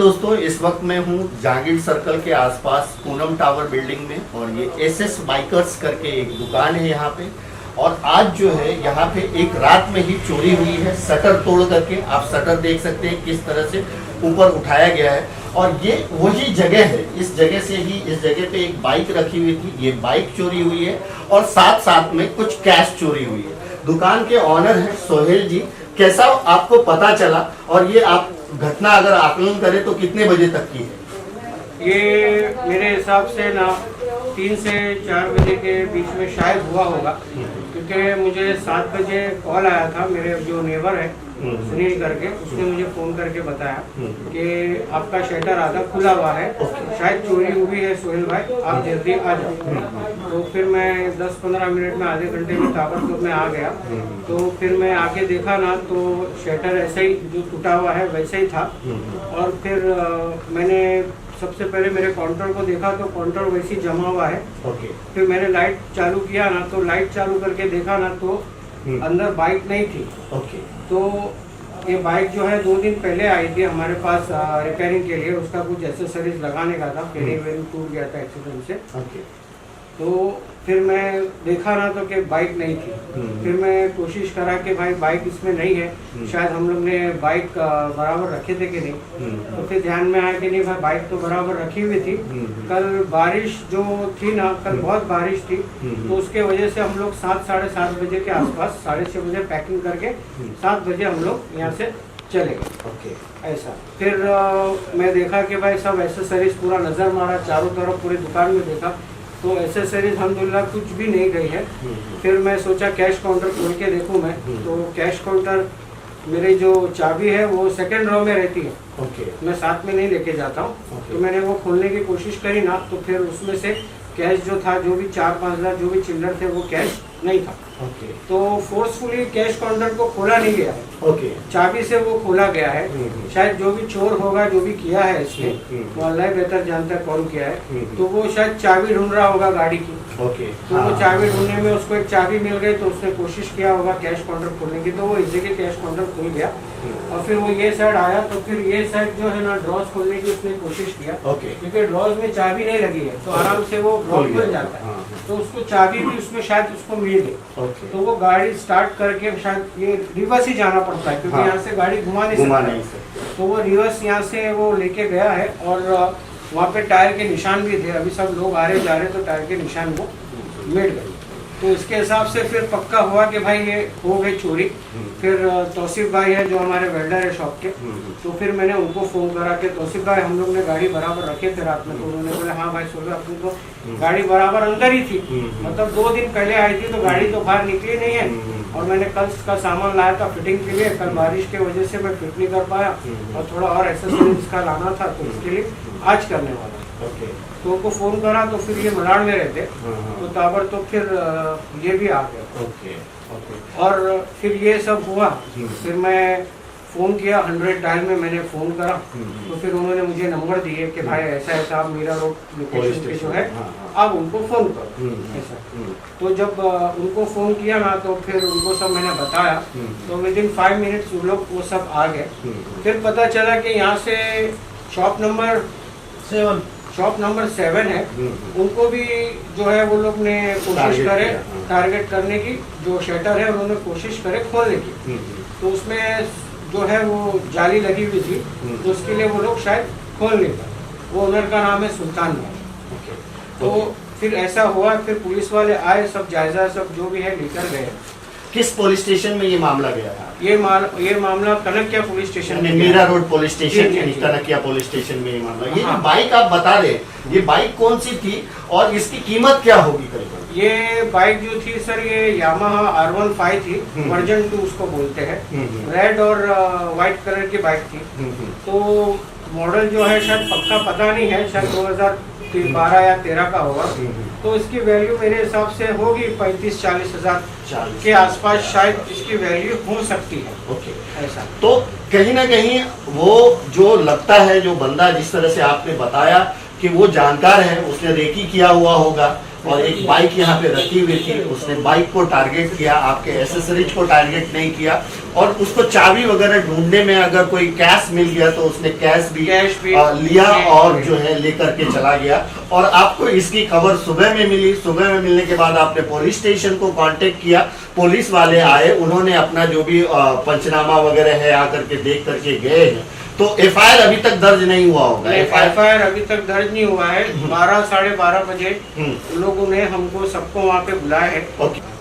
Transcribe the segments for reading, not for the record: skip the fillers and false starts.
दोस्तों, इस वक्त मैं हूँ जहांगीर सर्कल के आसपास पूनम टावर बिल्डिंग में और ये एसएस बाइकर्स करके एक दुकान है यहाँ पे। और आज जो है यहाँ पे एक रात में ही चोरी हुई है, शटर तोड़ करके। आप शटर देख सकते हैं किस तरह से ऊपर उठाया गया है। और ये वही जगह है, इस जगह से ही इस जगह पे एक बाइक रखी हुई थी, ये बाइक चोरी हुई है और साथ साथ में कुछ कैश चोरी हुई है। दुकान के ऑनर है सोहेल जी। कैसा आपको पता चला और ये आप घटना अगर आकलन करें तो कितने बजे तक की है? ये मेरे हिसाब से ना 3 से 4 बजे के बीच में शायद हुआ होगा, क्योंकि मुझे 7 बजे कॉल आया था। मेरे जो नेबर है सुनील करके, उसने मुझे फ़ोन करके बताया कि आपका शटर आधा खुला हुआ है, शायद चोरी हुई है सोहेल भाई, आप जल्दी आ जाओ। तो फिर मैं 10-15 मिनट में, आधे घंटे में ताबड़तोड़ में आ गया। तो फिर मैं आके देखा ना तो शटर ऐसे ही जो टूटा हुआ है वैसे ही था। और फिर मैंने सबसे पहले मेरे काउंटर को देखा तो काउंटर वैसे ही जमा हुआ है। फिर मैंने लाइट चालू किया ना, तो लाइट चालू करके देखा ना तो अंदर बाइक नहीं थी। तो ये बाइक जो है 2 दिन पहले आई थी हमारे पास रिपेयरिंग के लिए, उसका कुछ एसेसरीज लगाने का था, फेरिंग वेरिंग टूट गया था एक्सीडेंट से। तो फिर मैं देखा ना तो कि बाइक नहीं थी। फिर मैं कोशिश करा कि भाई बाइक इसमें नहीं है, शायद हम लोग ने बाइक बराबर रखे थे कि नहीं। तो फिर ध्यान में आया कि नहीं भाई बाइक तो बराबर रखी हुई थी। कल बारिश जो थी ना, कल बहुत बारिश थी, तो उसके वजह से हम लोग 7-7:30 बजे के आसपास, 6:30 बजे पैकिंग करके 7 बजे हम लोग यहाँ से चले गए। ऐसा फिर मैं देखा कि भाई सब एसेसरीज पूरा नज़र मारा, चारों तरफ पूरी दुकान में देखा तो एसेसरीज अल्हम्दुलिल्लाह कुछ भी नहीं गई है। फिर मैं सोचा कैश काउंटर खोल के देखूं मैं, तो कैश काउंटर मेरी जो चाबी है वो 2nd रो में रहती है। मैं साथ में नहीं लेके जाता हूँ। तो मैंने वो खोलने की कोशिश करी ना, तो फिर उसमें से कैश जो था, जो भी 4-5 हज़ार जो भी चिल्लर थे, वो कैश नहीं था। तो फोर्सफुली कैश काउंटर को खोला नहीं गया है। चाबी से वो खोला गया है। शायद जो भी चोर होगा, जो भी किया है इसने, वो अल्लाह बेहतर जानता है कौन किया है। तो वो शायद चाबी ढूंढ रहा होगा गाड़ी की। तो वो चाबी ढूंढने में उसको एक चाबी मिल गई, तो उसने कोशिश किया होगा कैश काउंटर खोलने की, तो वो इजीली कैश काउंटर खुल गया। और फिर वो ये साइड आया, तो फिर ये साइड जो है ना ड्रॉज खोलने की उसने कोशिश किया, क्योंकि ड्रॉज में चाबी नहीं लगी है, तो आराम से वो ड्रॉज खुल जाता है। तो उसको चाबी भी उसमें शायद उसको मिल गई। तो वो गाड़ी स्टार्ट करके शायद ये रिवर्स ही जाना पड़ता है, क्योंकि यहाँ से गाड़ी घुमा नहीं सकते। तो वो रिवर्स यहाँ से वो लेके गया है। और वहाँ पे टायर के निशान भी थे। अभी सब लोग आ रहे जा रहे, तो टायर के निशान वो मिट गए। तो इसके हिसाब से फिर पक्का हुआ कि भाई ये हो गई चोरी। फिर तौसीफ भाई है जो हमारे वेल्डर है शॉप के, तो फिर मैंने उनको फ़ोन करा कि तौसीफ भाई हम लोग ने गाड़ी बराबर रखे थे रात में। तो उन्होंने बोला हाँ भाई सुनो, अपनी तो गाड़ी बराबर अंदर ही थी, मतलब 2 दिन पहले आई थी, तो गाड़ी तो बाहर निकली नहीं है। और मैंने कल का सामान लाया था फिटिंग के लिए, कल बारिश की वजह से मैं फिट नहीं कर पाया और थोड़ा और एक्सेसरीज का लाना था, तो इसके लिए आज करने वाला। तो उनको फ़ोन करा, तो फिर ये मलाड में रहते, तो ताबर तो फिर ये भी आ गया। और फिर ये सब हुआ। फिर मैं फ़ोन किया, 100 डायल में मैंने फ़ोन करा, तो फिर उन्होंने मुझे नंबर दिए कि भाई ऐसा ऐसा आप मीरा रोड लोकेशन पे जो है आप उनको फ़ोन करो ऐसा। तो जब उनको फ़ोन किया ना, तो फिर उनको सब मैंने बताया, तो विदिन 5 मिनट्स वो लोग वो सब आ गए। फिर पता चला कि यहाँ से शॉप नंबर 7 है, उनको भी जो है वो लोग ने कोशिश करे टारगेट करने की। जो शटर है उन्होंने कोशिश करे खोलने की, तो उसमें जो है वो जाली लगी हुई थी, तो उसके लिए वो लोग शायद खोल नहीं पाए। वो ओनर का नाम है सुल्तान भाई। तो फिर ऐसा हुआ, फिर पुलिस वाले आए, सब जायजा सब जो भी है लेकर गए। किस पुलिस स्टेशन में ये मामला गया था? ये मामला कनकिया पुलिस स्टेशन में, मीरा रोड पुलिस स्टेशन में, कनकिया पुलिस स्टेशन में ये मामला। ये जो बाइक आप बता रहे, ये बाइक कौन सी थी और इसकी कीमत क्या होगी करीबन? ये बाइक जो थी सर, ये यामाहा R15 थी, वर्जन 2 उसको बोलते हैं। रेड और व्हाइट कलर की बाइक थी। तो मॉडल जो है शायद पक्का पता नहीं है, शायद 2012 या 13 का होगा। तो इसकी वैल्यू मेरे हिसाब से होगी 35-40 हज़ार के आसपास, शायद इसकी वैल्यू हो सकती है। ऐसा तो कहीं ना कहीं वो जो लगता है, जो बंदा जिस तरह से आपने बताया कि वो जानकार है, उसने रेकी किया हुआ होगा, और एक बाइक यहाँ पे रखी हुई थी। उसने बाइक को टारगेट किया, आपके एसेसरीज को टारगेट नहीं किया, और उसको चाबी वगैरह ढूंढने में अगर कोई कैश मिल गया तो उसने कैश भी लिया और जो है लेकर के चला गया। और आपको इसकी खबर सुबह में मिली। सुबह में मिलने के बाद आपने पुलिस स्टेशन को कांटेक्ट किया, पुलिस वाले आए, उन्होंने अपना जो भी पंचनामा वगैरह है आकर के देख करके गए हैं। तो एफआईआर अभी तक दर्ज नहीं हुआ होगा? एफआईआर अभी तक दर्ज नहीं हुआ है। 12 साढ़े 12 बजे लोगों ने हमको सबको वहाँ पे बुलाया है। ओके।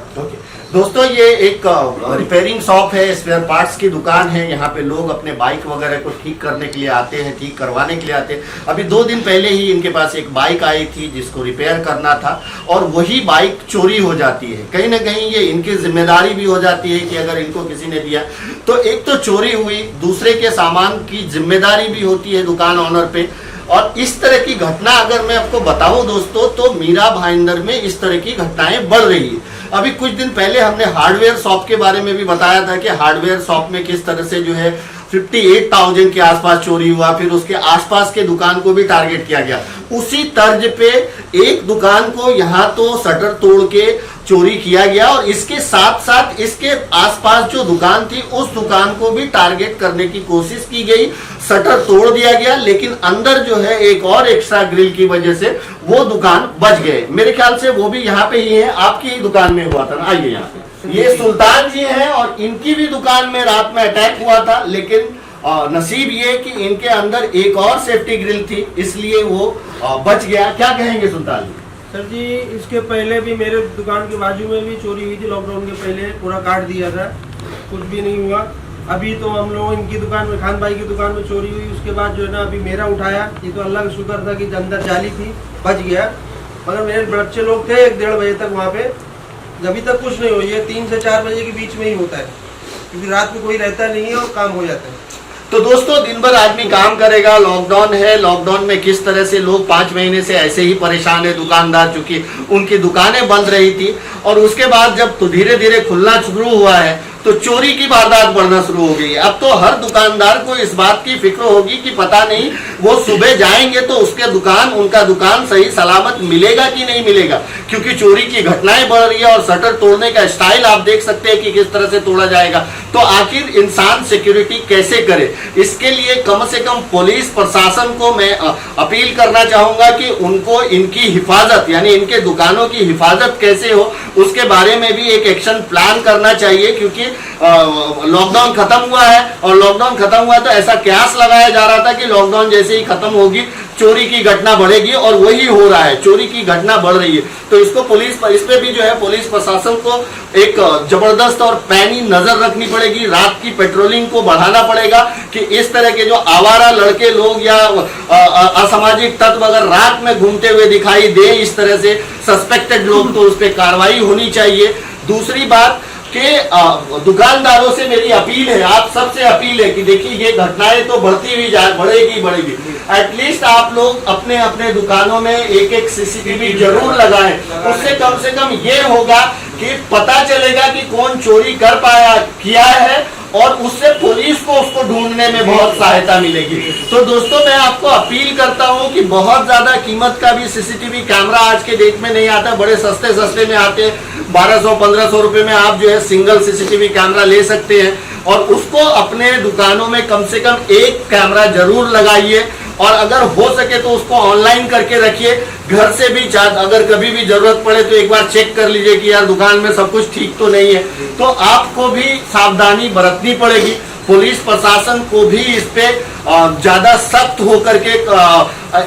दोस्तों, ये एक रिपेयरिंग शॉप है, स्पेयर पार्ट्स की दुकान है। यहाँ पे लोग अपने बाइक वगैरह को ठीक करने के लिए आते हैं, ठीक करवाने के लिए आते हैं। अभी 2 दिन पहले ही इनके पास एक बाइक आई थी जिसको रिपेयर करना था, और वही बाइक चोरी हो जाती है। कहीं ना कहीं ये इनकी जिम्मेदारी भी हो जाती है कि अगर इनको किसी ने दिया तो एक तो चोरी हुई, दूसरे के सामान की जिम्मेदारी भी होती है दुकान ऑनर पे। और इस तरह की घटना अगर मैं आपको बताऊं दोस्तों, तो मीरा भाईंदर में इस तरह की घटनाएं बढ़ रही है। अभी कुछ दिन पहले हमने हार्डवेयर शॉप के बारे में भी बताया था कि हार्डवेयर शॉप में किस तरह से जो है 58,000 के आसपास चोरी हुआ, फिर उसके आसपास के दुकान को भी टारगेट किया गया। उसी तर्ज पे एक दुकान को यहाँ तो शटर तोड़ के चोरी किया गया, और इसके साथ साथ इसके आसपास जो दुकान थी उस दुकान को भी टारगेट करने की कोशिश की गई। शटर तोड़ दिया गया, लेकिन अंदर जो है एक और एक्स्ट्रा ग्रिल की वजह से वो दुकान बच गए। मेरे ख्याल से वो भी यहाँ पे ही है, आपकी ही दुकान में हुआ था ना। आइए यहाँ पे, ये सुल्तान जी हैं और इनकी भी दुकान में रात में अटैक हुआ था, लेकिन नसीब ये कि इनके अंदर एक और सेफ्टी ग्रिल थी, इसलिए वो बच गया। क्या कहेंगे सुल्तान जी? सर जी, इसके पहले भी मेरे दुकान के बाजू में भी चोरी हुई थी। लॉकडाउन के पहले पूरा काट दिया था, कुछ भी नहीं हुआ। अभी तो हम लोग इनकी दुकान में, खान भाई की दुकान में चोरी हुई, उसके बाद जो है ना अभी मेरा उठाया। ये तो अल्लाह का शुक्र था कि अंदर जाली थी, बच गया। मगर मेरे बच्चे लोग थे 1-1.5 बजे तक वहाँ पे, अभी तक कुछ नहीं हुआ। ये 3 से 4 बजे के बीच में ही होता है, क्योंकि रात में कोई रहता नहीं है और काम हो जाता है। तो दोस्तों, दिन भर आदमी काम करेगा, लॉकडाउन है। लॉकडाउन में किस तरह से लोग 5 महीने से ऐसे ही परेशान है दुकानदार, चूंकि उनकी दुकानें बंद रही थी, और उसके बाद जब तो धीरे धीरे खुलना शुरू हुआ है तो चोरी की वारदात बढ़ना शुरू हो गई है। अब तो हर दुकानदार को इस बात की फिक्र होगी कि पता नहीं वो सुबह जाएंगे तो उनका दुकान सही सलामत मिलेगा कि नहीं मिलेगा, क्योंकि चोरी की घटनाएं बढ़ रही है। और शटर तोड़ने का स्टाइल आप देख सकते हैं कि किस तरह से तोड़ा जाएगा। तो आखिर इंसान सिक्योरिटी कैसे करे, इसके लिए कम से कम पुलिस प्रशासन को मैं अपील करना चाहूंगा कि उनको इनकी हिफाजत, यानी इनके दुकानों की हिफाजत कैसे हो, उसके बारे में भी एक एक्शन प्लान करना चाहिए। क्योंकि लॉकडाउन खत्म हुआ है, और लॉकडाउन खत्म हुआ तो ऐसा कयास लगाया जा रहा था कि लॉकडाउन जैसे ही खत्म होगी चोरी की घटना बढ़ेगी, और वही हो रहा है, चोरी की घटना बढ़ रही है। तो इसको इस पे भी जो है पुलिस प्रशासन को एक जबरदस्त और पैनी नजर रखनी पड़ेगी। रात की पेट्रोलिंग को बढ़ाना पड़ेगा कि इस तरह के जो आवारा लड़के लोग या असामाजिक तत्व अगर रात में घूमते हुए दिखाई दे इस तरह से सस्पेक्टेड लोग, तो उस पर कार्रवाई होनी चाहिए। दूसरी बात कि दुकानदारों से मेरी अपील है, आप सबसे अपील है कि देखिए ये घटनाएं तो बढ़ती हुई बढ़ेगी। एटलीस्ट आप लोग अपने अपने दुकानों में एक सीसीटीवी जरूर लगाएं। उससे कम ये होगा कि पता चलेगा कि कौन चोरी किया है, और उससे पुलिस को उसको ढूंढने में बहुत सहायता मिलेगी। तो दोस्तों, मैं आपको अपील करता हूं कि बहुत ज्यादा कीमत का भी सीसीटीवी कैमरा आज के डेट में नहीं आता, बड़े सस्ते में आते हैं। 1200-1500 रुपए में आप जो है सिंगल सीसीटीवी कैमरा ले सकते हैं, और उसको अपने दुकानों में कम से कम एक कैमरा जरूर लगाइए, और अगर हो सके तो उसको ऑनलाइन करके रखिए। घर से भी अगर कभी भी जरूरत पड़े तो एक बार चेक कर लीजिए कि यार दुकान में सब कुछ ठीक तो नहीं है। तो आपको भी सावधानी बरतनी पड़ेगी। पुलिस प्रशासन को भी इस पे ज्यादा सख्त होकर के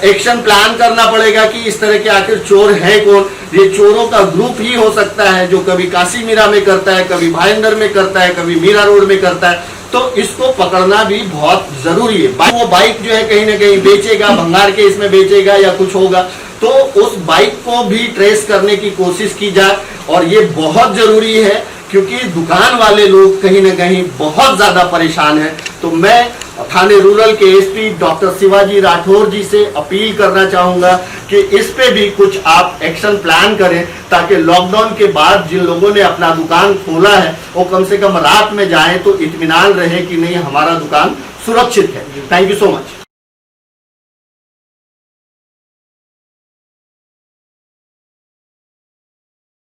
एक्शन प्लान करना पड़ेगा कि इस तरह के आखिर चोर है कौन। ये चोरों का ग्रुप ही हो सकता है जो कभी काशी मीरा में करता है, कभी भाईंदर में करता है, कभी मीरा रोड में करता है। तो इसको पकड़ना भी बहुत जरूरी है। वो बाइक जो है कहीं ना कहीं बेचेगा, भंगार के इसमें बेचेगा या कुछ होगा, तो उस बाइक को भी ट्रेस करने की कोशिश की जाए। और ये बहुत जरूरी है, क्योंकि दुकान वाले लोग कहीं ना कहीं बहुत ज्यादा परेशान हैं। तो मैं थाने रूरल के एसपी डॉक्टर शिवाजी राठौर जी से अपील करना चाहूंगा कि इस पे भी कुछ आप एक्शन प्लान करें, ताकि लॉकडाउन के बाद जिन लोगों ने अपना दुकान खोला है वो कम से कम रात में जाएं तो इत्मीनान रहे कि नहीं हमारा दुकान सुरक्षित है। Thank you so much.